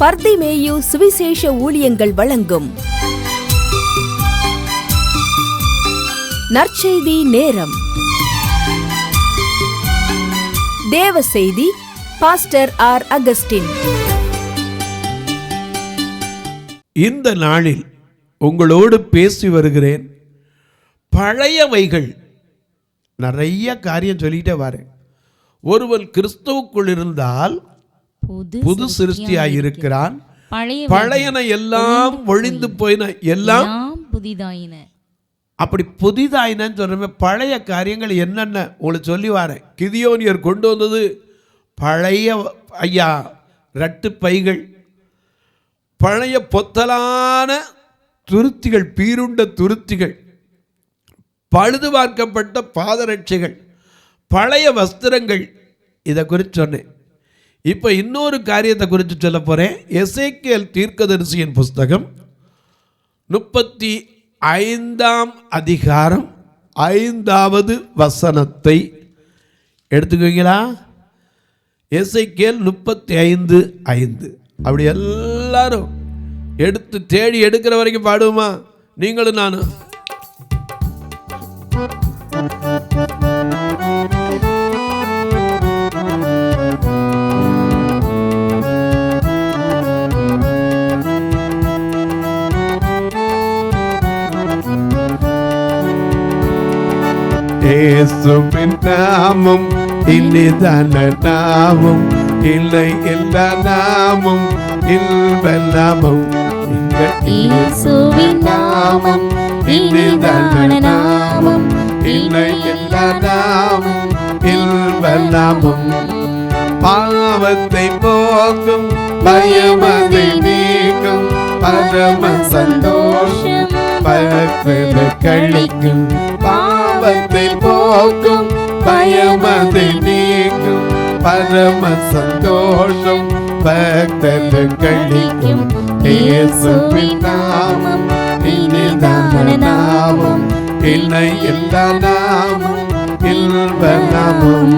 பர்திமேயு சுவிசேஷ ஊழியங்கள் வழங்கும் நற்செய்தி நேரம். தேவ செய்தி பாஸ்டர் ஆர். அகஸ்டின். இந்த நாளில் உங்களோடு பேசி வருகிறேன். பழையவைகள் நிறைய காரியம் சொல்லிட்டே வரேன். ஒருவன் கிறிஸ்துவுக்குள் இருந்தால் புது சிருஷ்டியாயிருக்கிறான், பழையன எல்லாம் ஒழிந்து போயின, எல்லாம் புதிதாயின. அப்படி புதிதாயினன்னு சொல்ற பழைய காரியங்கள் என்னென்ன உங்களுக்கு சொல்லி வரேன். கிதியோனியர் கொண்டு வந்தது பழைய ரட்டு பைகள், பழைய பொத்தலான துருத்திகள், பீருண்ட துருத்திகள், பழுது பார்க்கப்பட்ட பாதரட்சைகள், பழைய வஸ்திரங்கள். இதை குறித்து சொன்னேன். இப்போ இன்னொரு காரியத்தை குறித்து சொல்ல போகிறேன். எசேக்கியேல் தீர்க்கதரிசியின் புஸ்தகம் 35ஆம் அதிகாரம் 5வது வசனத்தை எடுத்துக்குவீங்களா? எசேக்கியேல் 35:5. அப்படி எல்லாரும் எடுத்து தேடி எடுக்கிற வரைக்கும் பாடுவோமா? நீங்களும் நானும். இயேசுவின் நாமம் இனிதான நாமம், இல்லை எல்லா நாமம் இல்ப நாமம். இயேசுவின் நாமம் இனிதான நாமம், இல்லை எல்லா நாமம் இல்ப நாமம். பாவத்தை போக்கும், பயமதை நீக்கும், பரம சந்தோஷம் பரப்பது கழிக்கும். பாவத்தை போக்கும், பயமதை நீக்கும், பரம சந்தோஷம் பக்தது கழிக்கும். இயேசுவின் நாமம் இனிதான நாமம், இல்லை எல்லா நாமம் இல்ப நாமம்.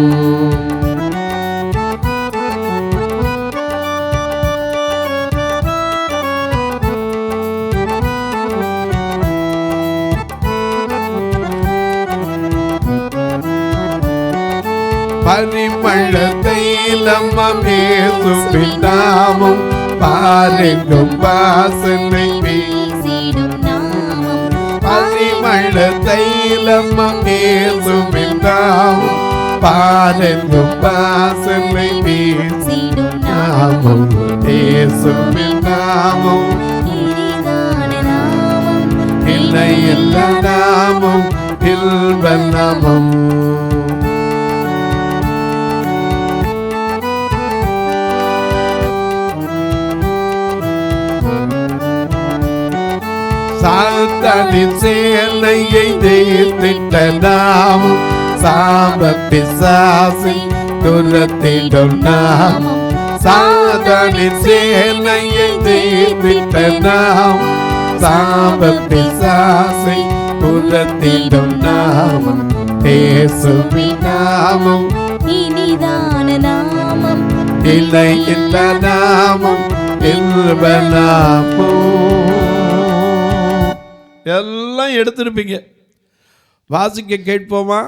பரிமள தைலமாம் இயேசுவின் நாமம், பாரெங்கும் வாசனை வீசிடும் நாமம். பரிமள தைலமாம் இயேசுவின் நாமம், பாரெங்கும் வாசனை வீசிடும் நாமம். இயேசுவின் நாமம் இனிதான நாமம், இல்லை எல்லா நாமம் இல்ப நாமம். சாத்தானின் சேனையை தீர்த்திட்ட நாமம், சாப பிசாசை துரத்திடும் நாமம். சாத்தானின் சேனையை தீர்த்திட்ட நாமம், சாப பிசாசை துரத்திடும் நாமம். இயேசுவின் நாமம் இனிதான நாமம், இல்லை இந்த நாமம் இல்ப நாமம். எல்லாம் எடுத்திருப்பீங்க. வாசிக்க கேட்போமா?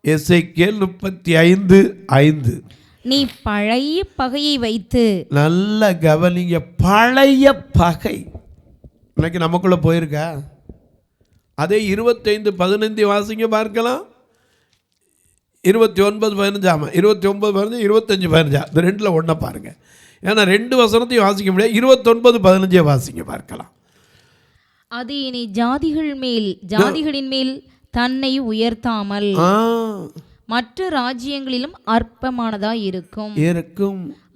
எசேக்கியேல் 35:5. நீ பழைய பகையை வைத்து. நல்ல கவனிங்க. பழைய பகை இன்னைக்கு நமக்குள்ள போயிருக்கா? அதே 25:15 வாசிங்க பார்க்கலாம். 29:15. ஆமாம், 29:15, 25:15. இந்த ரெண்டில் ஒன்றை பாருங்க. ஏன்னா 2 வசனத்தையும் வாசிக்க முடியாது. 29:15 வாசிங்க பார்க்கலாம். அது இனி ஜாதிகளின் மேல் தன்னை உயர்த்தாமல் மற்ற ராஜ்யங்களிலும் அற்பமானதாய் இருக்கும்.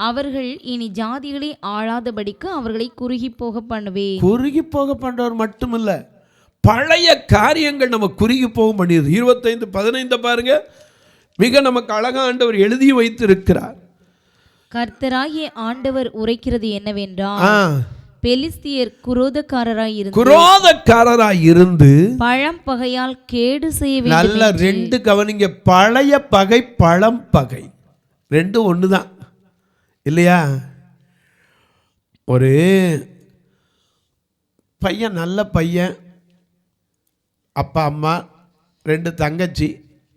அவர்கள் இனி ஜாதிகளை ஆளாதபடிக்கு அவர்களை குறுகி போக பண்ணுவேன். குறுகி போக பண்றவர் மட்டுமில்ல, பழைய காரியங்கள் நம்ம குறுகி போக பண்ணிடுது. 25:15 பாருங்க. மிக நமக்கு அழகா ஆண்டவர் எழுதி வைத்து இருக்கிறார். கர்த்தராகிய ஆண்டவர் உரைக்கிறது என்னவென்றால், பெலிஸ்தியர் குரோதக்காரராய் இருந்து பழம் பகையால் கேடு செய்ய வேண்டும். நல்ல 2 கவனிங்க. பழைய பகை, பழம் பகை ரெண்டும் ஒண்ணுதான் இல்லையா? ஒரு பையன், நல்ல பையன், அப்பா அம்மா 2 தங்கச்சி,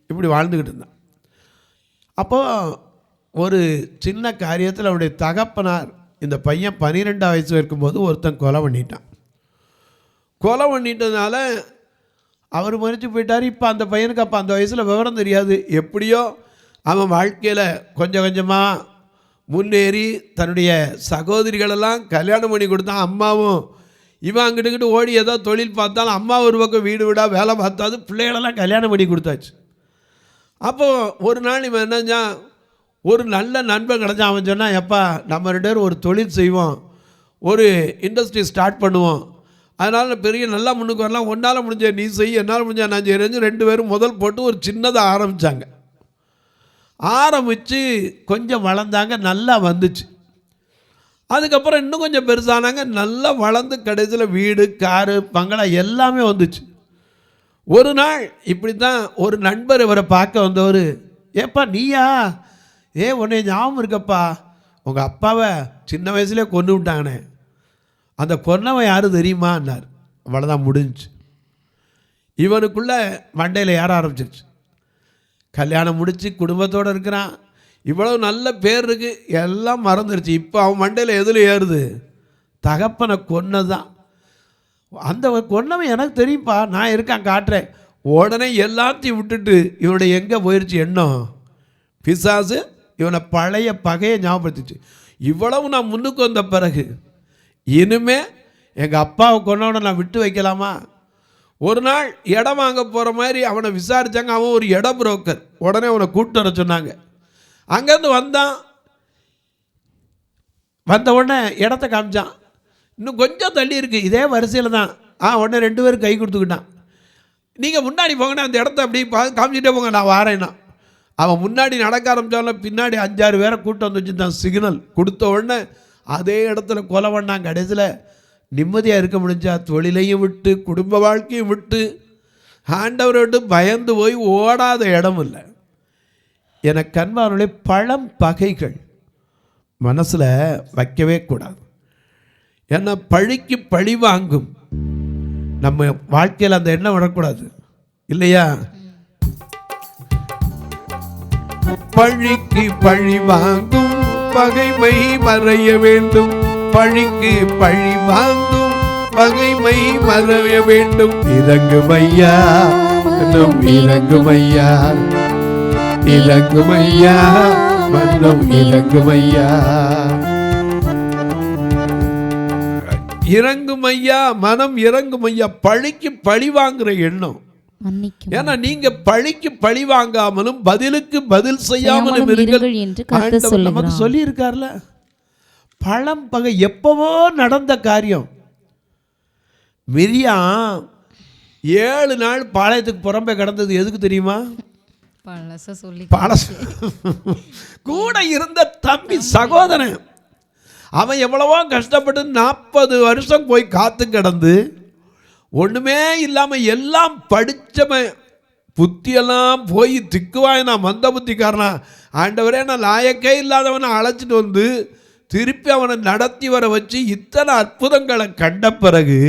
இப்படி வாழ்ந்துக்கிட்டு இருந்தான். அப்போது ஒரு சின்ன காரியத்தில் அவருடைய தகப்பனார், இந்த பையன் 12 வயசு இருக்கும்போது ஒருத்தன் கொலை பண்ணிட்டான். கொலை பண்ணிட்டதுனால அவர் மறித்து போயிட்டார். இப்போ அந்த பையனுக்கு அப்போ அந்த வயசில் விவரம் தெரியாது. எப்படியோ அவன் வாழ்க்கையில் கொஞ்சம் கொஞ்சமாக முன்னேறி தன்னுடைய சகோதரிகளெல்லாம் கல்யாணம் பண்ணி கொடுத்தான். அம்மாவும் இவன் அங்கிட்டு ஓடி ஏதோ தொழில் பார்த்தாலும் அம்மா ஒரு பக்கம் வீடு வீடாக வேலை பார்த்தாது, பிள்ளைகளெல்லாம் கல்யாணம் பண்ணி கொடுத்தாச்சு. அப்போது ஒரு நாள் இவன் என்னஞ்சான், ஒரு நல்ல நண்பன் கிடச்சான். அவன் சொன்னான், எப்பா நம்ம 2 பேரும் ஒரு தொழில் செய்வோம், ஒரு இண்டஸ்ட்ரி ஸ்டார்ட் பண்ணுவோம், அதனால் பெரிய நல்லா முன்னுக்கு வரலாம், ஒன்றால் முடிஞ்ச நீ செய், என்னால் முடிஞ்சா நான் செய்கிறேன்னு 2 பேரும் முதல் போட்டு ஒரு சின்னதாக ஆரம்பித்தாங்க. ஆரம்பித்து கொஞ்சம் வளர்ந்தாங்க, நல்லா வந்துச்சு. அதுக்கப்புறம் இன்னும் கொஞ்சம் பெருசானாங்க, நல்லா வளர்ந்து கடைசியில் வீடு, காரு, பங்களா எல்லாமே வந்துச்சு. ஒரு நாள் இப்படி தான் ஒரு நண்பர் இவரை பார்க்க வந்தவர், ஏப்பா நீயா, உன்னை ஞாபகம் இருக்கப்பா, உங்கள் அப்பாவை சின்ன வயசுலேயே கொன்று விட்டாங்கண்ணே, அந்த கொன்னவன் யார் தெரியுமான்னார். அவ்வளோதான், முடிஞ்சிச்சு. இவனுக்குள்ளே மண்டையில் ஏற ஆரம்பிச்சிருச்சு. கல்யாணம் முடித்து குடும்பத்தோடு இருக்கிறான், இவ்வளவு நல்ல பேர் இருக்குது, எல்லாம் மறந்துடுச்சு. இப்போ அவன் மண்டையில் எதில் ஏறுது, தகப்பனை கொன்னதான். அந்த கொன்னவன் எனக்கு தெரியும்ப்பா, நான் இருக்கேன் காட்டுறேன். உடனே எல்லாத்தையும் விட்டுட்டு இவனுடைய எங்கே போயிடுச்சு எண்ணம், பிசாசு இவனை பழைய பகையை ஞாபகப்படுத்திச்சு. இவ்வளவு நான் முன்னுக்கு வந்த பிறகு இனிமே எங்கள் அப்பாவை கொன்னவனை நான் விட்டு வைக்கலாமா? ஒரு நாள் இடம் வாங்க போகிற மாதிரி அவனை விசாரித்தாங்க. அவன் ஒரு இட புரோக்கர். உடனே அவனை கூப்பிட்டு வர சொன்னாங்க. அங்கேருந்து வந்த உடனே இடத்த காமிச்சான். இன்னும் கொஞ்சம் தள்ளி இருக்குது, இதே வரிசையில் தான். உடனே 2 பேரும் கை கொடுத்துக்கிட்டான். நீங்கள் முன்னாடி போங்கண்ணா, அந்த இடத்த அப்படி காமிச்சிட்டே போங்க, நான் வாரேன்னா. அவன் முன்னாடி நடக்க ஆரம்பித்தாலும் பின்னாடி 5-6 பேரை கூட்டம் வந்து வச்சுருந்தான். சிக்னல் கொடுத்த உடனே அதே இடத்துல கொலை பண்ணாங்க. கடைசியில் நிம்மதியாக இருக்க முடிஞ்சா, தொழிலையும் விட்டு குடும்ப வாழ்க்கையும் விட்டு ஆண்டவரை விட்டு பயந்து போய் ஓடாத இடம் இல்லை. எனக்கு அன்பானவர்களே, பழம் பகைகள் மனசில் வைக்கவே கூடாது. ஏன்னா பழிக்கு பழி வாங்கும். நம்ம வாழ்க்கையில் அந்த எண்ணம் வரக்கூடாது, இல்லையா? பழிக்கு பழி வாங்கும் பகைமை மறைய வேண்டும், பழிக்கு பழி வாங்கும் பகைமை மறைய வேண்டும். இறங்குமையா, இறங்குமையா, இலங்குமையா, மன்னம் இலங்குமையா, இறங்குமையா, மனம் இறங்குமையா. பழிக்கு பழி வாங்குற எண்ணம். ஏன்னா நீங்க பழிக்கு பழி வாங்காமலும் பதிலுக்கு பதில் செய்யாமலும் இருங்கள் என்று நமக்கு சொல்லி இருக்கார்ல. பழம் பகை எப்பவோ நடந்த காரியம். மிரியாம் 7 நாள் பாளையத்துக்கு புறம்பே கிடந்தது எதுக்கு தெரியுமா? கூட இருந்த தம்பி சகோதரன் அவன் எவ்வளவோ கஷ்டப்பட்டு 40 வருஷம் போய் காத்து கிடந்து ஒண்ணுமே இல்லாம எல்லாம் படிச்சவன், புத்தியெல்லாம் போய் திக்குவாயனா, மந்த புத்திக்காரனா. ஆண்டவரே, நான் லாயக்கே இல்லாதவனை அழைச்சிட்டு வந்து திருப்பி அவனை நடத்தி வர வச்சு இத்தனை அற்புதங்களை கண்ட பிறகு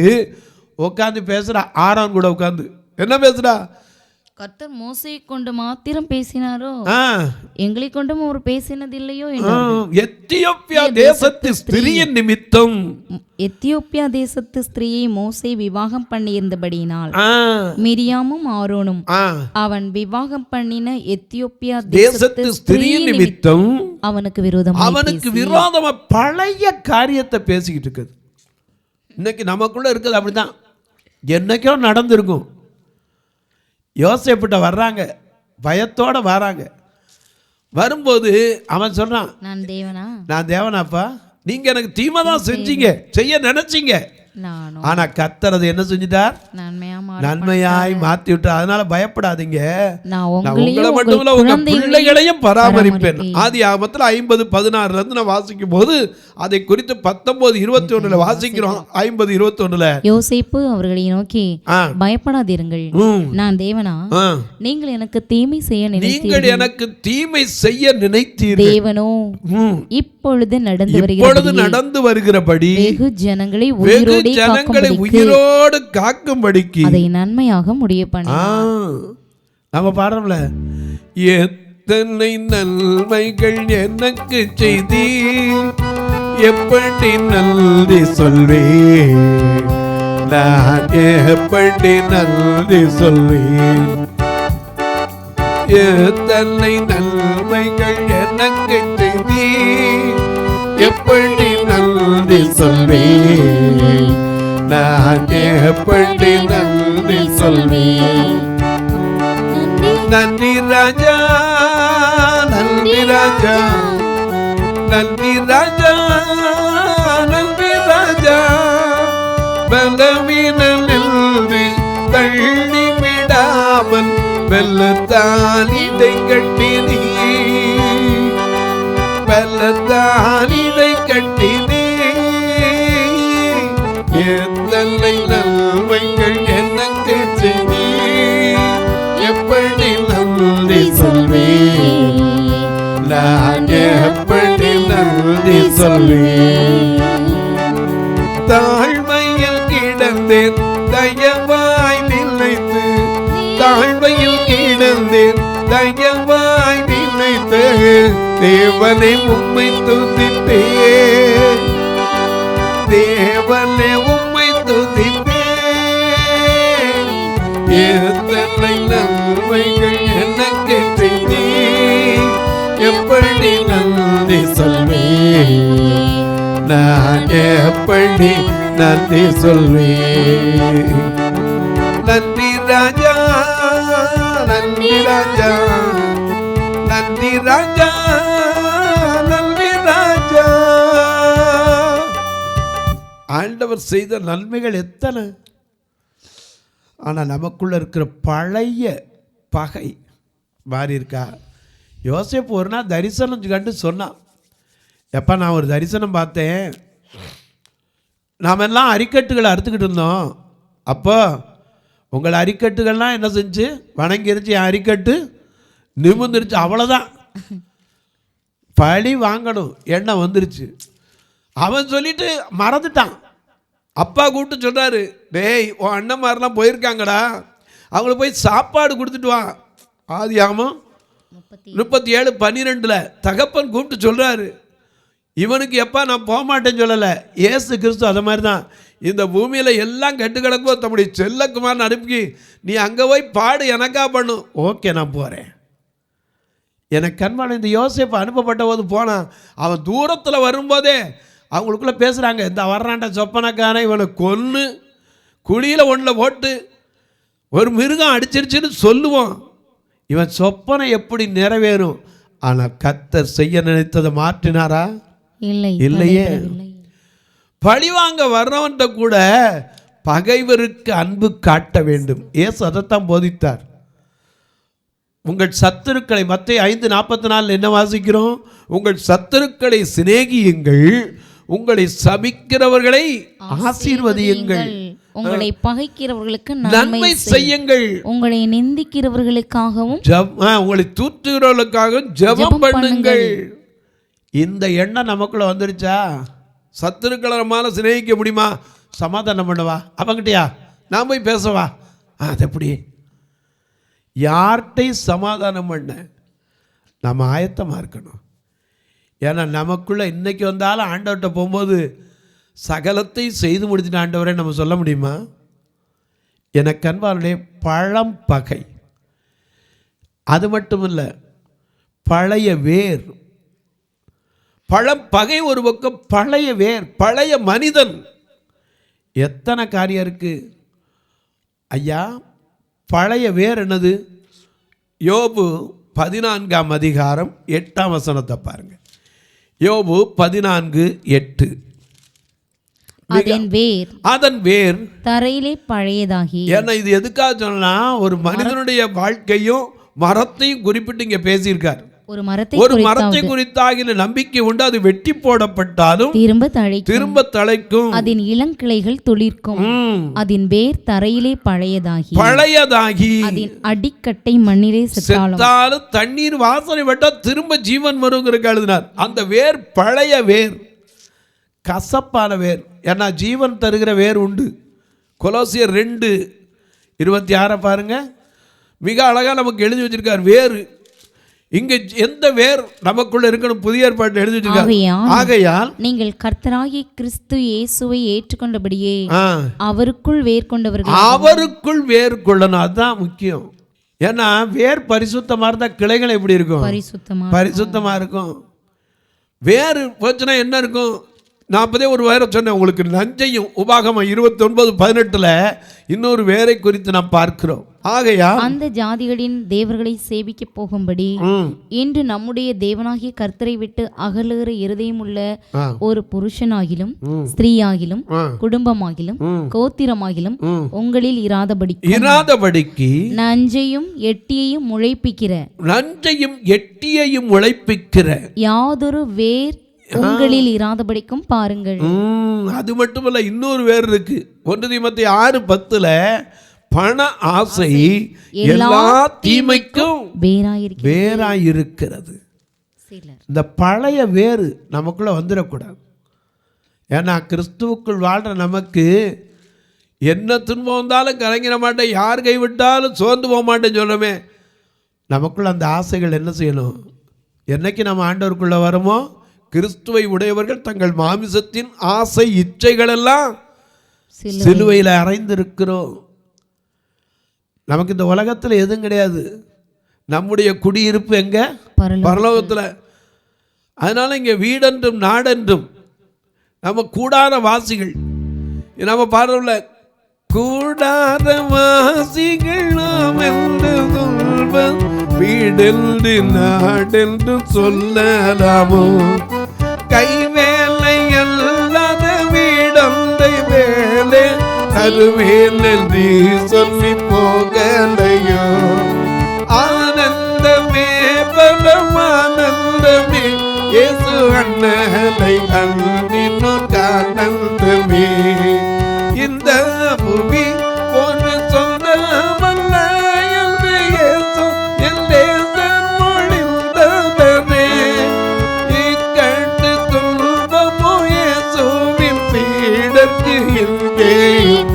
உட்காந்து பேசுறா. ஆரோன் கூட உட்காந்து என்ன பேசுறா? கர்த்தர் மோசையை கொண்டு மாத்திரம் பேசினாரோ, எங்களை கொண்டும் அவர் பேசினதில்லையோ? எத்தியோப்பியா தேசத்து ஸ்திரீயின் நிமித்தம், எத்தியோப்பியா தேசத்து ஸ்திரீயை மோசே விவாகம் பண்ணியிருந்தபடியினால் மிரியாமும் ஆரோனும் அவன் விவாகம் பண்ணின எத்தியோப்பியா தேசத்து ஸ்திரீயின் நிமித்தம் அவனுக்கு விரோதமா பழைய காரியத்தை பேசிக்கிட்டு இருக்குது. இன்னைக்கு நமக்குள்ள இருக்குது அப்படிதான். என்னைக்கோ நடந்திருக்கும். யோசேப்பிட்ட வர்றாங்க, பயத்தோட வராங்க. வரும்போது அவன் சொல்றான், நான் தேவனாப்பா, நீங்க எனக்கு தீமை தான் செஞ்சீங்க, செய்ய நினைச்சீங்க, நானும் ஆனா கர்த்தர் அதை என்ன செஞ்சிட்டார்? நன்மையா நன்மையாய் மாத்தி விட்டார். அதனால பயப்படாதீங்க, நான் உங்களை மட்டும் இல்ல உங்க பிள்ளைகளையும் பராமரிப்பேன். ஆதியாகமத்தில் 50:16 இருந்து நான் வாசிக்கும் போது அதை குறித்து 19:21 வாசிக்கிறோம். 50:21 யோசேப்பு அவர்களை நோக்கி, பயப்படாதீர்கள், நான் தேவனா? நீங்கள் எனக்கு தீமை செய்ய நீங்கள் எனக்கு தீமை செய்ய நினைத்தீர்கள். தேவனோ இப்பொழுது நடந்து வருகிறபடி வெகு ஜனங்களை உயிரோடு காக்கும்படிக்கு அதை நன்மையாக முடிய பண்ணி. நம்ம பாடுறோம்ல, எத்தனை நன்மைகள் எனக்கு செய்தி, எப்படி நன்றி சொல்வேன், நான் எப்படி நன்றி சொல்வேன். எத்தனை நன்மைகள் எனக்கு செய்தி, எப்படி நன்றி சொல்வேன், நான் எப்படி நன்றி சொல்வேன். நன்றி ராஜா, நன்றி ராஜா, நன்றி ராஜா, நன்றி ராஜா. பலவீனமின்றி தள்ளி விடாமல் வெள்ளத்தால் இதை கட்டினீ, வெள்ளத்தால் இதை கட்டினீ. எத்தனை நன்மைகள் எனக்கு செய்தி, எப்படி நன்றி சொல்வேன், நான் எப்படி நன்றி சொல்வேன். தாழ்மையில் கிடந்தேன் தயவாய் நிலைத்து, தாழ்மையில் கிடந்தேன் தயவாய் நிலைத்து, தேவனை உம்மை துதிப்பேன், தேவனை உம்மை துதிப்பேன். எத்தனை நன்மைகள் எனக்கு செய்தி, எப்படி நன்றி சொல்வேன், நான் எப்படி நன்றி சொல்வேன். நன்றி ராஜா, நன்றி ராஜா, நன்றி ராஜா, நன்றி ராஜா. ஆண்டவர் செய்த நன்மைகள் எத்தனை! ஆனால் நமக்குள்ள இருக்கிற பழைய பகை மாறி இருக்கா? யோசேப்பு ஒரு நாள் தரிசனம் கண்டு சொன்னான், எப்போ நான் ஒரு தரிசனம் பார்த்தேன், நாம் எல்லாம் அரிக்கட்டுகளை அறுத்துக்கிட்டு இருந்தோம், அப்போ உங்கள் அரிக்கட்டுகள்லாம் என்ன செஞ்சு வணங்கிருச்சு, என் அரிக்கட்டு நிமிர்ந்துருச்சு, அவ்வளோதான், பழி வாங்கணும் எண்ணம் வந்துருச்சு. அவன் சொல்லிட்டு மறந்துட்டான். அப்பா கூப்பிட்டு சொல்கிறாரு, டேய் உன் அண்ணன் மாதிரிலாம் போயிருக்காங்கடா, அவங்கள போய் சாப்பாடு கொடுத்துட்டு வா. ஆதியாகமம் 37:12 தகப்பன் கூப்பிட்டு சொல்கிறாரு. இவனுக்கு எப்போ நான் போக மாட்டேன்னு சொல்லலை, ஏசு கிறிஸ்து அதை மாதிரி தான். இந்த பூமியில் எல்லாம் கெட்டு கிடக்கும்போது தம்முடைய செல்லக்குமார்னு அனுப்பி, நீ அங்கே போய் பாடு எனக்கா பண்ணும். ஓகே நான் போகிறேன். எனக்கு கண்மான இந்த யோசேப்பு அனுப்பப்பட்ட போது போனான். அவன் தூரத்தில் வரும்போதே அவங்களுக்குள்ளே பேசுகிறாங்க, இந்த வர்றான்டா சொப்பனக்காரன், இவனை கொன்று குழியில் ஒன்றில் போட்டு ஒரு மிருகம் அடிச்சிருச்சுன்னு சொல்லுவோம். இவன் சொப்பனை எப்படி நிறைவேறும்? ஆனால் கர்த்தர் செய்ய நினைத்ததை மாற்றினாரா? இல்லையே. பழிவாங்க வர்றவன்ட்ட கூட பகைவருக்கு அன்பு காட்ட வேண்டும். இயேசு அதைத்தான் போதித்தார். உங்கள் சத்துருக்களை, மத்தேயு 5:44 என்ன வாசிக்கிறோம்? உங்கள் சத்துருக்களை சிநேகியுங்கள், உங்களை சபிக்கிறவர்களை ஆசீர்வதியுங்கள், உங்களை பகைக்கிறவர்களுக்கு நன்மை செய்யுங்கள், உங்களை நிந்திக்கிறவர்களுக்காகவும் உங்களை தூற்றுகிறவர்களுக்காகவும் ஜெபம் பண்ணுங்கள். இந்த எண்ணம் நமக்குள்ள வந்துருச்சா? சத்துருக்களை நம்மால சிநேகிக்க முடியுமா? சமாதானம் பண்ணவா? அவங்கிட்டயா நான் போய் பேசவா? அது எப்படி? யார்கிட்டையும் சமாதானம் பண்ண நம்ம ஆயத்தமாக இருக்கணும். ஏன்னா நமக்குள்ளே இன்றைக்கி வந்தாலும் ஆண்டவர்கிட்ட போகும்போது சகலத்தையும் செய்து முடிச்சுட்டு ஆண்டவரே நம்ம சொல்ல முடியுமா? எனக்கு அன்பாருடைய பழம் பகை, அது மட்டும் இல்லை, பழைய வேர். பழம் பகை ஒரு பக்கம், பழைய வேர், பழைய மனிதன். எத்தனை காரியம் இருக்குது ஐயா. பழைய வேர் என்னது? யோபு 14:8 பாருங்க. யோபு 14:8. அதன் வேர் தரையிலே பழையதாகி. ஏன்னா இது எதுக்காக சொன்னா, ஒரு மனிதனுடைய வாழ்க்கையும் மரத்தையும் குறிப்பிட்டு இங்க பேசியிருக்கார். ஒரு மரத்தை குறித்தாகின நம்பிக்கை உண்டு, அது வெட்டி போடப்பட்டாலும் திரும்ப தழைக்கும், அதன் இளங்கிளைகள் துளிர்க்கும், அதன் வேர் தரையிலே பழையதாகி அதன் அடிக்கட்டை மண்ணிலே செத்தாலும் தண்ணீர் வாசனை விட்டா திரும்ப ஜீவன் வருங்கிற எழுதினார். அந்த வேர் பழைய வேர், கசப்பான வேர். ஏன்னா ஜீவன் தருகிற வேர் உண்டு. கொலோசியர் 2:26 பாருங்க, மிக அழகா நமக்கு எழுதி வச்சிருக்கார். வேறு இங்க எந்த வேர் நமக்குள்ள இருக்கணும், புதிய ஏற்பாட்டில் எழுதி வச்சிருக்காரு. ஆகையால் நீங்கள் கர்த்தராகிய கிறிஸ்து இயேசுவை ஏற்றுக்கொண்டபடியே அவருக்குள் வேர் கொண்டவர்கள், அவருக்குள் வேர் கொள்ளணும். அதுதான் முக்கியம். ஏன்னா வேர் பரிசுத்தமா இருந்தா கிளைகள் எப்படி இருக்கும்? பரிசுத்தமா இருக்கும். வேறு போச்சுன்னா என்ன இருக்கும்? நான் அப்பதே ஒரு வேரை சொன்னேன் உங்களுக்கு, நஞ்சையும். உபாகமம் 29:18 இன்னொரு வேரை குறித்து நாம் பார்க்கிறோம். ஆகையா அந்த ஜாதிகளின் தேவர்களை சேவிக்க போகும்படி இன்று நம்முடைய தேவனாகிய கர்த்தரை விட்டு அகலுகிற இருதயம் உள்ள ஒரு புருஷனாகிலும் ஸ்திரீயாகிலும் குடும்பமாகிலும் கோத்திரமாகிலும் உங்களில் இராதபடிக்கு நஞ்சையும் எட்டியையும் முளைப்பிக்கிற யாதொரு வேர் உங்களில் இராதபடிக்கும் பாருங்கள். அது மட்டுமல்ல, இன்னொரு வேர் இருக்கு. 1 தீமோத்தேயு 6:10 பண ஆசை எல்லா தீமைக்கும் வேராயிருக்கிறது. இந்த பழைய வேறு நமக்குள்ள வந்துடக்கூடாது. ஏன்னா கிறிஸ்துவுக்குள் வாழ்ற நமக்கு என்ன துன்பம் வந்தாலும் கலங்கிட மாட்டேன், யார் கைவிட்டாலும் சோர்ந்து போக மாட்டேன்னு சொல்றமே. நமக்குள்ள அந்த ஆசைகள் என்ன செய்யணும்? என்னைக்கு நம்ம ஆண்டவருக்குள்ள வரமோ, கிறிஸ்துவை உடையவர்கள் தங்கள் மாமிசத்தின் ஆசை இச்சைகள் எல்லாம் சிலுவையில் அறைந்திருக்கிறோம். நமக்கு இந்த உலகத்தில் எதுவும் கிடையாது. நம்முடைய குடியிருப்பு எங்க? பரலோகத்தில். அதனால இங்கே வீடென்றும் நாடென்றும் நம்ம கூடார வாசிகள். நம்ம பாடல கூடார வாசிகள் நாம் என்று சொல்வோம், வீடென்று நாடென்று சொல்லலாமோ, கைவேலை அல்லாத வீடந்தை வேலை தருவேல் நீ சொல்லி போகலையோ, ஆனந்தமே பரமானந்தமே இயேசு அண்ணலை அன்பினோர் ஆனந்தமே. இந்த புவி ஒரு சொந்தமல்ல என்று இயேசு என் தேசம் மொழிந்தவரே, இக்கட்டு துன்பமோ இயேசுவின் சீடர்க்கு இங்கே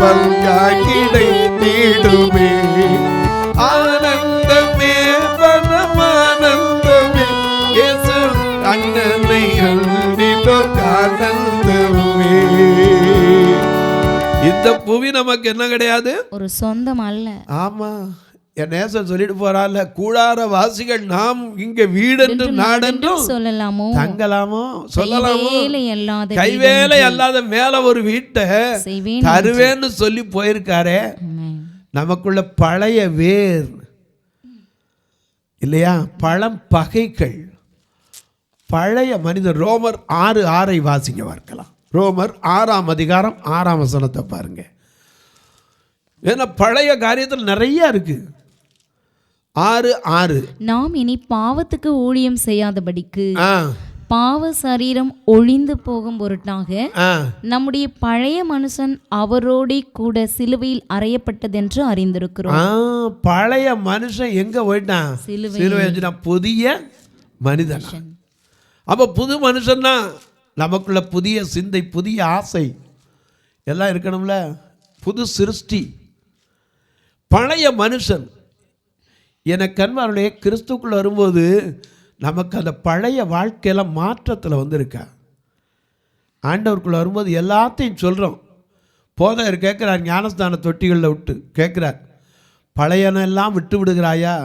பல்காய் கிடைத்திடுமே, ஆனந்தமே பரமானந்தமே இயேசு அண்ணனை அன்பினோர் ஆனந்தமே. இந்த புவி நமக்கு என்ன கிடையாது, ஒரு சொந்தம் அல்ல. ஆமா, என் நேசன் சொல்லிட்டு போறால, கூடார வாசிகள் நாம் இங்க வீடென்றும் நாடென்றும் சொல்லலாமோ தங்கலாமோ சொல்லலாமோ, கைவேலை அல்லாத மேல ஒரு வீட்டை தருவேன்னு சொல்லி போயிருக்காரே. நமக்குள்ள பழைய வேர் இல்லையா, பழம் பகைகள், பழைய மனிதர். ரோமர் 6:6 வாசிக்க பார்க்கலாம். ரோமர் 6:6 பாருங்க. ஏன்னா பழைய காரியத்தில் நிறைய இருக்கு. 6:6 நாம் இனி பாவத்துக்கு ஊழியம் செய்யாதபடிக்கு பாவ சரீரம் ஒழிந்து போகும் பொருட்டாக நம்முடைய பழைய மனுஷன் அவரோட கூட சிலுவையில் அறையப்பட்டதென்று அறிந்திருக்கிறோம். பழைய மனுஷன் எங்க போயிட்டான்? சிலுவை. புதிய மனிதன். அப்ப புது மனுஷன்னா நமக்குள்ள புதிய சிந்தை, புதிய ஆசை எல்லாம் இருக்கணும்ல. புது சிருஷ்டி. பழைய மனுஷன் எனக்கு அன்பாருடைய கிறிஸ்துக்குள்ள வரும்போது நமக்கு அந்த பழைய வாழ்க்கையெல்லாம் மாற்றத்தில் வந்திருக்கா. ஆண்டவருக்குள்ள வரும்போது எல்லாத்தையும் சொல்கிறோம். போதகர் கேட்குறார், ஞானஸ்தான தொட்டிகளில் விட்டு கேட்குறார், பழையனெல்லாம் விட்டு விடுகிறாயா,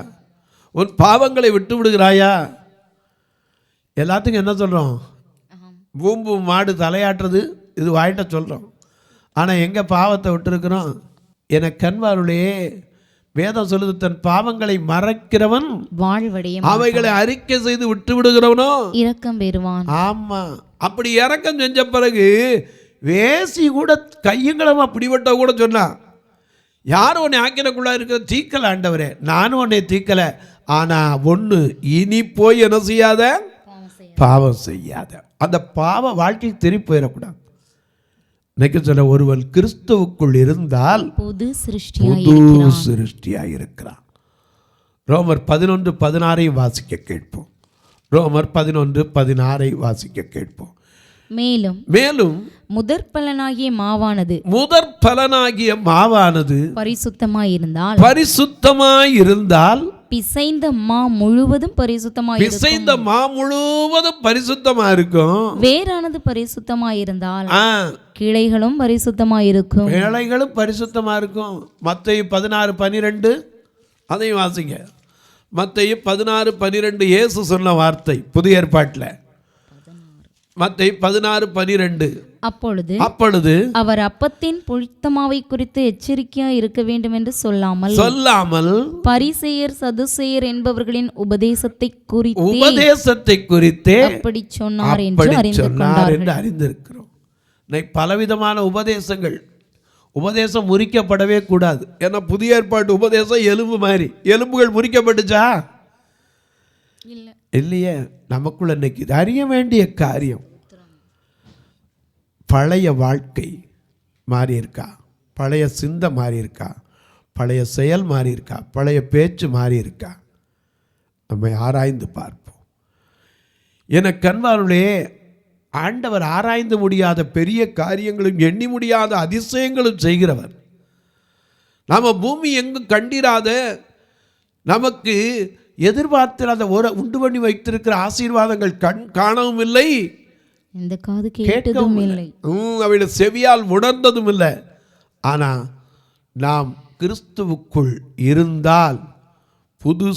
உன் பாவங்களை விட்டு விடுகிறாயா? எல்லாத்துக்கும் என்ன சொல்கிறோம்? பூம்பு மாடு தலையாட்டுறது இது வாயிட்ட சொல்கிறோம். ஆனால் எங்கே பாவத்தை விட்டுருக்குறோம்? என கண்வாருளே வேதம் சொல்லுது, தன் பாவங்களை மறைக்கிறவன் வாழ்வடையும், அவைகளை அறிக்கை செய்து விட்டு விடுகிறவனோ இரக்கம் பெறுவான். ஆமாம், அப்படி இரக்கம் செஞ்ச பிறகு வேசி கூட கையங்களமா பிடிபட்ட கூட சொன்னா, யாரும் உன்னை ஆக்கினக்குள்ளா இருக்கிற தீக்கலை ஆண்டவரே, நானும் உன்னை தீக்கலை, ஆனால் ஒன்று, இனி போய் என்ன செய்யாத, பாவம் செய்யாத. அந்த பாவ வாழ்க்கைக்கு திரும்பி போயிடக்கூடாது. இன்னைக்கு சொல்ல, ஒருவன் கிறிஸ்துவுக்குள் இருந்தால் புது சிருஷ்டியாக இருக்கிறான். ரோமர் 11:16 வாசிக்க கேட்போம். ரோமர் 11:16 வாசிக்க கேட்போம். மேலும் முதற் பலனாகிய மாவானது பரிசுத்தமாயிருந்தால் பிசைந்த மா முழுவதும் பரிசுத்தமா இருக்கும். வேரானது பரிசுத்தமாயிருந்தால் கிளைகளும் பரிசுத்தமாயிருக்கும். மத்தேயு 16:12 அதையும் வாசிங்க. மத்தேயு 16:12 இயேசு சொன்ன வார்த்தை புதிய ஏற்பாட்டில். மத்தேயு 16:12 அப்பொழுது அவர் அப்பத்தின் புளித்தமாவை குறித்து எச்சரிக்கையாய் இருக்க வேண்டும் என்று சொல்லாமல் பரிசேயர் சதுசேயர் என்பவர்களின் உபதேசத்தை குறித்தே அப்படி சொன்னார் என்று அறிந்திருக்கிறோம். பலவிதமான உபதேசம் முறிக்கப்படவே கூடாது. ஏன்னா புதிய ஏற்பாட்டு உபதேசம் எலும்பு மாதிரி. எலும்புகள் முறிக்கப்பட்டுச்சா? இல்லையே. நமக்குள்ள இன்னைக்கு அறிய வேண்டிய காரியம், பழைய வாழ்க்கை மாறி இருக்கா, பழைய சிந்தை மாறி இருக்கா, பழைய செயல் மாறி இருக்கா, பழைய பேச்சு மாறி இருக்கா, நம்மை ஆராய்ந்து பார்ப்போம். என கண்பார்களே, ஆண்டவர் ஆராய்ந்து முடியாத பெரிய காரியங்களும் எண்ணி முடியாத அதிசயங்களும் செய்கிறவர். நம்ம பூமி எங்கும் கண்டிராத, நமக்கு எதிர்பார்த்திராத உண்டு பண்ணி வைத்திருக்கிற ஆசீர்வாதங்கள் கண் காணவும் இல்லை, இந்த காது கேட்டதும் இல்லை, அவையோட செவியால் உணர்ந்ததும் இல்லை. ஆனால் நாம் கிறிஸ்துவுக்குள் இருந்தால் புது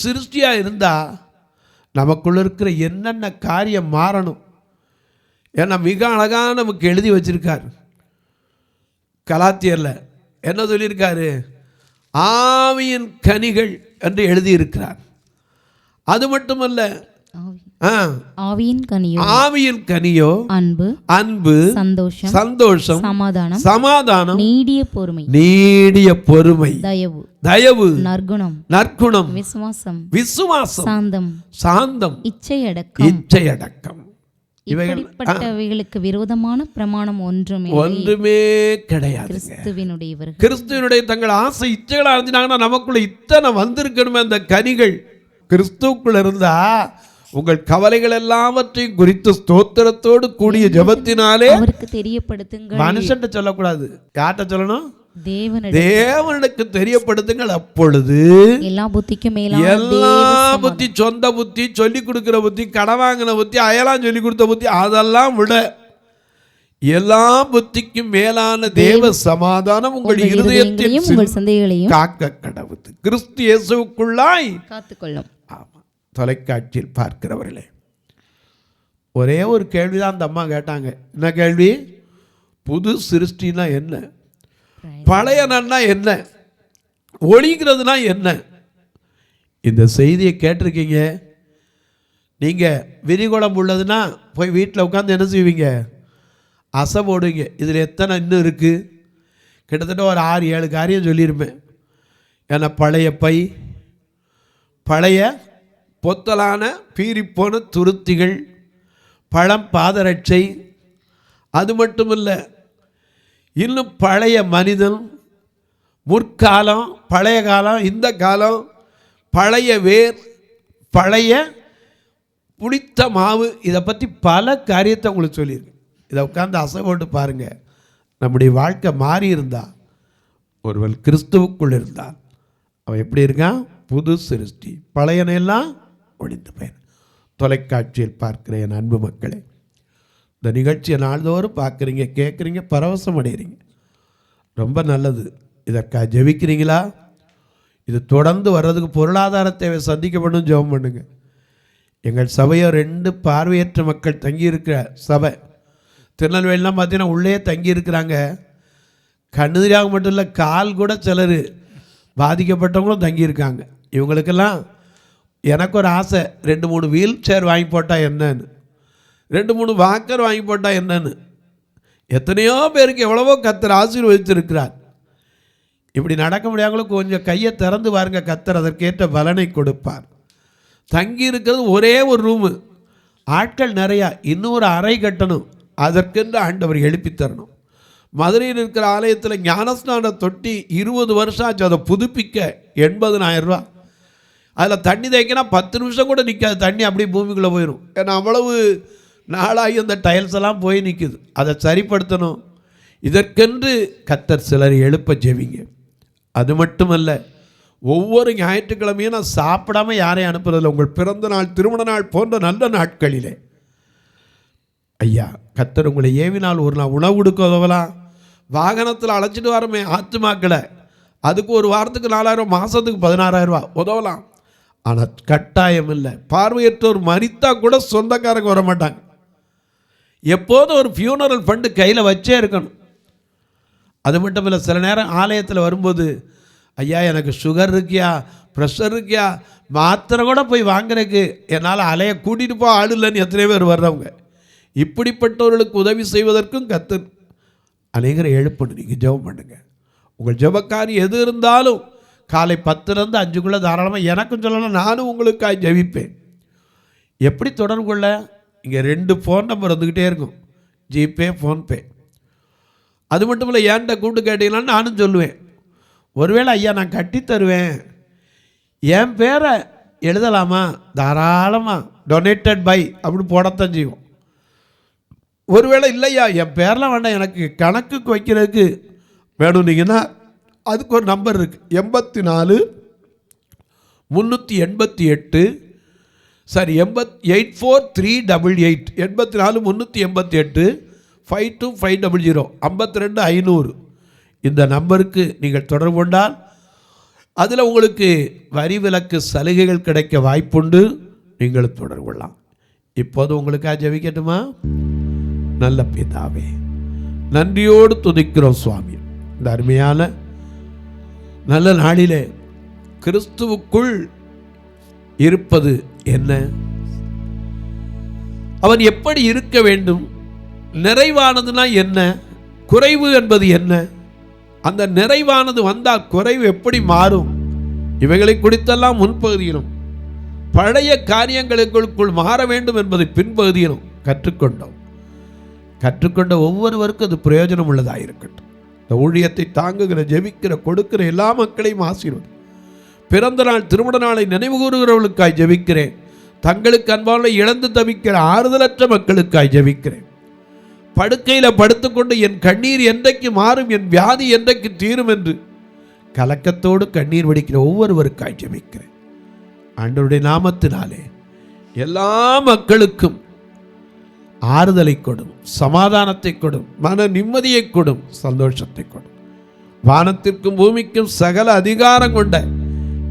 சிருஷ்டியாக இருந்தால் நமக்குள்ள இருக்கிற என்னென்ன காரியம் மாறணும். ஏன்னா மிக அழகாக நமக்கு எழுதி வச்சிருக்கார். கலாத்தியரில் என்ன சொல்லியிருக்காரு? ஆவியின் கனிகள் என்று எழுதியிருக்கிறார். அது மட்டுமல்ல, ஆவியின் கனியோ அன்பு, சந்தோஷம், சமாதானம், நீடிய பொறுமை, தயவு, நற்குணம், விசுவாசம், சாந்தம், இச்சையடக்கம். இவைகளுக்கு விரோதமான பிரமாணம் ஒன்றுமே கிடையாது. கிறிஸ்துவினுடைய தங்கள் ஆசை இச்சைகளா இருந்துட்டாங்கன்னா நமக்குள்ள இத்தனை வந்திருக்கணுமே. அந்த கனிகள் கிறிஸ்துவுக்குள்ள இருந்தா உங்கள் கவலைகள் எல்லாவற்றையும் குறித்து ஸ்தோத்திரத்தோடு கூடிய ஜெபத்தினாலே அவருக்கு தெரியப்படுத்துங்கள். மனுஷன் சொல்லக்கூடாது. யார்கிட்ட சொல்லணும்? தேவனுக்கு தெரியப்படுத்துங்கள். அப்பொழுது எல்லா புத்திக்கும் புத்தி, சொந்த புத்தி, சொல்லி கொடுக்கிற புத்தி, கடன் வாங்கின புத்தி, அயலாம் சொல்லி கொடுத்த புத்தி, அதெல்லாம் விட எல்லா புத்திக்கும் மேலான தேவ சமாதானம் உங்கள் இருதயத்தையும் உங்கள் சிந்தைகளையும் காக்க கடவுது கிறிஸ்து இயேசுவுக்குள்ளாய் காத்துக்கொள்ளும். ஆமா. தொலைக்காட்சியில் பார்க்கிறவர்களே, ஒரே ஒரு கேள்விதான் அந்த அம்மா கேட்டாங்க. என்ன கேள்வி? புது சிருஷ்டினா என்ன, பழைய நன்னா என்ன, ஒழிக்கிறதுனா என்ன? இந்த செய்தியை கேட்டிருக்கீங்க. நீங்கள் விரிகுளம் உள்ளதுன்னா போய் வீட்டில் உட்காந்து என்ன செய்வீங்க? அசை போடுவீங்க. இதில் எத்தனை இன்னும் இருக்குது? கிட்டத்தட்ட ஒரு 6-7 காரியம் சொல்லியிருப்பேன். ஏன்னா பழைய பை, பழைய பொத்தலான பீரிப்போன துருத்திகள், பழம் பாதரட்சை, அது மட்டும் இல்லை, இன்னும் பழைய மனிதன், முற்காலம், பழைய காலம், இந்த காலம், பழைய வேர், பழைய புளித்த மாவு, இதை பற்றி பல காரியத்தை உங்களுக்கு சொல்லியிருக்கேன். இதை உட்காந்து அசை போட்டு பாருங்கள். நம்முடைய வாழ்க்கை மாறி இருந்தால், ஒருவன் கிறிஸ்துவுக்குள் இருந்தால் அவன் எப்படி இருக்கான்? புது சிருஷ்டி. பழையனையெல்லாம் ஒழிந்து போயிரு. தொலைக்காட்சியில் பார்க்குற என் அன்பு மக்களே, இந்த நிகழ்ச்சியை நாள்தோறும் பார்க்குறீங்க, கேட்குறீங்க, பரவசம் அடைகிறீங்க. ரொம்ப நல்லது. இதற்காக ஜெபிக்கிறீங்களா? இது தொடர்ந்து வர்றதுக்கு பொருளாதார தேவை சந்திக்கப்படும். ஜெபம் பண்ணுங்க. எங்கள் சபையோ 2 பார்வையற்ற மக்கள் தங்கியிருக்கிற சபை. திருநெல்வேலிலாம் பார்த்தீங்கன்னா உள்ளே தங்கியிருக்கிறாங்க. கண்ணுதிராக மட்டும் இல்லை, கால் கூட சிலர் பாதிக்கப்பட்டவங்களும் தங்கியிருக்காங்க. இவங்களுக்கெல்லாம் எனக்கு ஒரு ஆசை, 2-3 வீல் சேர் வாங்கி போட்டால் என்னன்னு. 2-3 வாக்கர் வாங்கி போட்டால் என்னன்னு. எத்தனையோ பேருக்கு எவ்வளவோ கர்த்தர் ஆசீர்வதித்திருக்கிறார். இப்படி நடக்க முடியாதவங்களுக்கு கொஞ்சம் கையை திறந்து பாருங்க, கர்த்தர் அதற்கேற்ற பலனை கொடுப்பார். தங்கி இருக்கிறது ஒரே ஒரு ரூமு, ஆட்கள் நிறையா, இன்னொரு அறை கட்டணும், அதற்கென்று ஆண்டவர் எழுப்பி தரணும். மதுரையில் இருக்கிற ஆலயத்தில் ஞானஸ்நான தொட்டி 20 வருஷம் ஆச்சு, அதை புதுப்பிக்க 80,000 ரூபா. அதில் தண்ணி தேய்க்கினா 10 நிமிஷம் கூட நிற்காது, தண்ணி அப்படியே பூமிக்குள்ளே போயிடும். ஏன்னா அவ்வளவு நாளாகி அந்த டைல்ஸ் எல்லாம் போய் நிற்குது, அதை சரிப்படுத்தணும். இதற்கென்று கர்த்தர் சிலர் எழுப்ப ஜெபிங்க. அது மட்டுமல்ல, ஒவ்வொரு ஞாயிற்றுக்கிழமையும் நான் சாப்பிடாமல் யாரையும் அனுப்புறதில்லை. உங்கள் பிறந்த நாள், திருமண நாள் போன்ற நல்ல நாட்களிலே ஐயா கர்த்தர் உங்களை ஏவினால் ஒரு நாள் உணவு கொடுக்க உதவலாம். வாகனத்தில் அழைச்சிட்டு வரமே ஆத்துமாக்களை, அதுக்கு ஒரு வாரத்துக்கு 4,000, மாதத்துக்கு 16,000 ரூபா உதவலாம். ஆனால் கட்டாயம் இல்லை. பார்வையற்றோர் மரித்தா கூட சொந்தக்காரங்க வர மாட்டாங்க. எப்போதும் ஒரு ஃபியூனரல் ஃபண்டு கையில் வச்சே இருக்கணும். அது மட்டும் இல்லை, சில நேரம் ஆலயத்தில் வரும்போது, ஐயா எனக்கு சுகர் இருக்கியா, ப்ரெஷர் இருக்கியா, மாத்திரை கூட போய் வாங்குறதுக்கு என்னால் அலையை கூட்டிகிட்டு போக ஆள் இல்லைன்னு எத்தனை பேர் வர்றவங்க. இப்படிப்பட்டவர்களுக்கு உதவி செய்வதற்கும் கர்த்தர் அநேகரை எழுப்பணும். நீங்கள் ஜெபம் பண்ணுங்கள். உங்கள் ஜெபக்காரி எது இருந்தாலும் காலை 10லேருந்து 5க்குள்ளே தாராளமாக எனக்கும் சொல்லலாம், நானும் உங்களுக்காக ஜெபிப்பேன். எப்படி தொடர்பு கொள்ள? இங்கே 2 ஃபோன் நம்பர் வந்துக்கிட்டே இருக்கும், ஜிபே, ஃபோன்பே. அது மட்டும் இல்லை, ஏன்ட்ட கூப்பிட்டு கேட்டீங்களான்னு நானும் சொல்லுவேன். ஒருவேளை ஐயா நான் கட்டி தருவேன், என் பேரை எழுதலாமா? தாராளமாக டொனேட்டட் பை அப்படி போடத்தான் செய்வோம். ஒருவேளை இல்லையா என் பேரெலாம் வேண்டாம், எனக்கு கணக்குக்கு வைக்கிறதுக்கு வேணும்னீங்கன்னா அதுக்கு ஒரு நம்பர் இருக்குது, 84 388 84388 84 388 52500 52 500. இந்த நம்பருக்கு நீங்கள் தொடர்பு கொண்டால் அதில் உங்களுக்கு வரி விலக்கு சலுகைகள் கிடைக்க வாய்ப்புண்டு. நீங்கள் தொடர்பு கொள்ளலாம். இப்போது உங்களுக்காக ஜெபிக்கட்டுமா? நல்ல பிதாவே, நன்றியோடு துதிக்கிறோம் சுவாமி. இந்த அருமையான நல்ல நாளிலே கிறிஸ்துவுக்குள் இருப்பது என்ன, அவன் எப்படி இருக்க வேண்டும், நிறைவானதுனா என்ன, குறைவு என்பது என்ன, அந்த நிறைவானது வந்தால் குறைவு எப்படி மாறும், இவைகளை குறித்தெல்லாம் முன்பகுதியிலும் பழைய காரியங்களுக்குள் மாற வேண்டும் என்பதை பின்பகுதியிலும் கற்றுக்கொண்டோம். கற்றுக்கொண்ட ஒவ்வொருவருக்கும் அது பிரயோஜனம் உள்ளதாக இருக்கட்டும். இந்த ஊழியத்தை தாங்குகிற, ஜெபிக்கிற, கொடுக்கிற எல்லா மக்களையும் ஆசீர்வதி. பிறந்த நாள், திருமண நாளை நினைவு கூறுகிறவர்களுக்காய் ஜெபிக்கிறேன். தங்களுக்கு அன்பான இழந்து தவிக்கிற ஆறுதலற்ற மக்களுக்காய் ஜெபிக்கிறேன். படுக்கையில் படுத்துக்கொண்டு என் கண்ணீர் என்றைக்கு மாறும், என் வியாதி என்றைக்கு தீரும் என்று கலக்கத்தோடு கண்ணீர் வடிக்கிற ஒவ்வொருவருக்காய் ஜெபிக்கிறேன். ஆண்டவருடைய நாமத்தினாலே எல்லா மக்களுக்கும் ஆறுதலை கொடும், சமாதானத்தை கொடும், மன நிம்மதியை கொடும், சந்தோஷத்தை கொடும். வானத்திற்கும் பூமிக்கும் சகல அதிகாரம் கொண்ட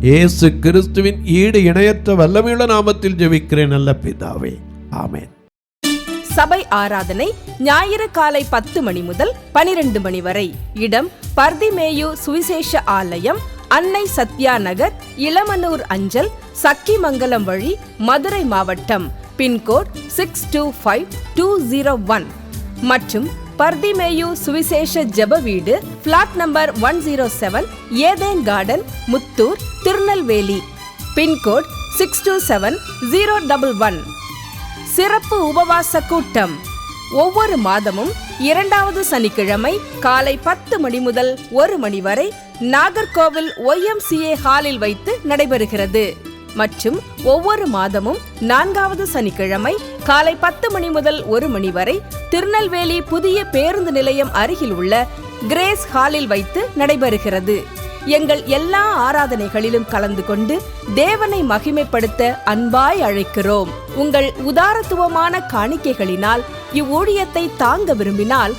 இயேசு கிறிஸ்துவின் ஈடு இணையற்ற வல்லமையுள்ள நாமத்தில் ஜெபிக்கிறேன் நல்ல பிதாவே, ஆமென். சபை ஆராதனை ஞாயிறு காலை 10 மணி முதல் 12 மணி வரை. இடம் பர்திமேயு சுவிசேஷ ஆலயம், அன்னை சத்யா நகர், இளமனூர் அஞ்சல், சக்கிமங்கலம் வழி, மதுரை மாவட்டம். பின்கோட் 625201 மற்றும் பர்திமேயு சுவிசேஷ ஜெப வீடு, flat number 107, Eden garden, Muthur, Tirunelveli. Pincode 627011. சிறப்பு உபவாச கூட்டம் ஒவ்வொரு மாதமும் 2வது சனிக்கிழமை காலை 10 மணி முதல் 1 மணி வரை நாகர்கோவில் YMCA ஹாலில் வைத்து நடைபெறுகிறது. மற்றும் ஒவ்வொரு மாதமும் 4வது சனிக்கிழமை காலை 10 மணி முதல் 1 மணி வரை திருநெல்வேலி புதிய பேருந்து நிலையம் அருகில் உள்ள கிரேஸ் ஹாலில் வைத்து நடைபெறுகிறது. எங்கள் எல்லா ஆராதனைகளிலும் கலந்து கொண்டு தேவனை மகிமைப்படுத்த அன்பாய் அழைக்கிறோம். உங்கள் உதாரத்துவமான காணிக்கைகளினால் இவ்வூழியத்தை தாங்க விரும்பினால்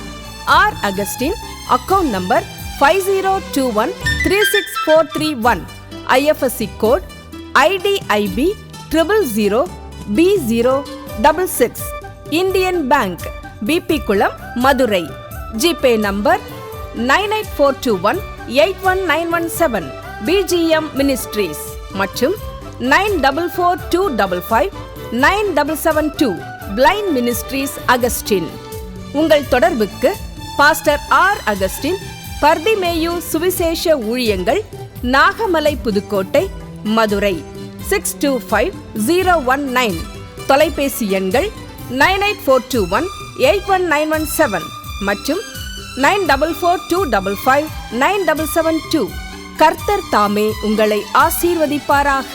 R Augustine, account number 5021364331, IFSC code IDIB 000B066, Indian bank, BP Kulam, Madurai. GPay number 98421819117, BGM ministries மற்றும் 9442559772, பிளைண்ட் மினிஸ்ட்ரீஸ் அகஸ்டின். உங்கள் தொடர்புக்கு பாஸ்டர் ஆர் அகஸ்டின், பர்திமேயு சுவிசேஷ ஊழியங்கள், நாகமலை, புதுக்கோட்டை, மதுரை 625019. தொலைபேசி எண்கள் 9842181917 மற்றும் 9442559772. கர்த்தர் தாமே உங்களை ஆசீர்வதிப்பாராக.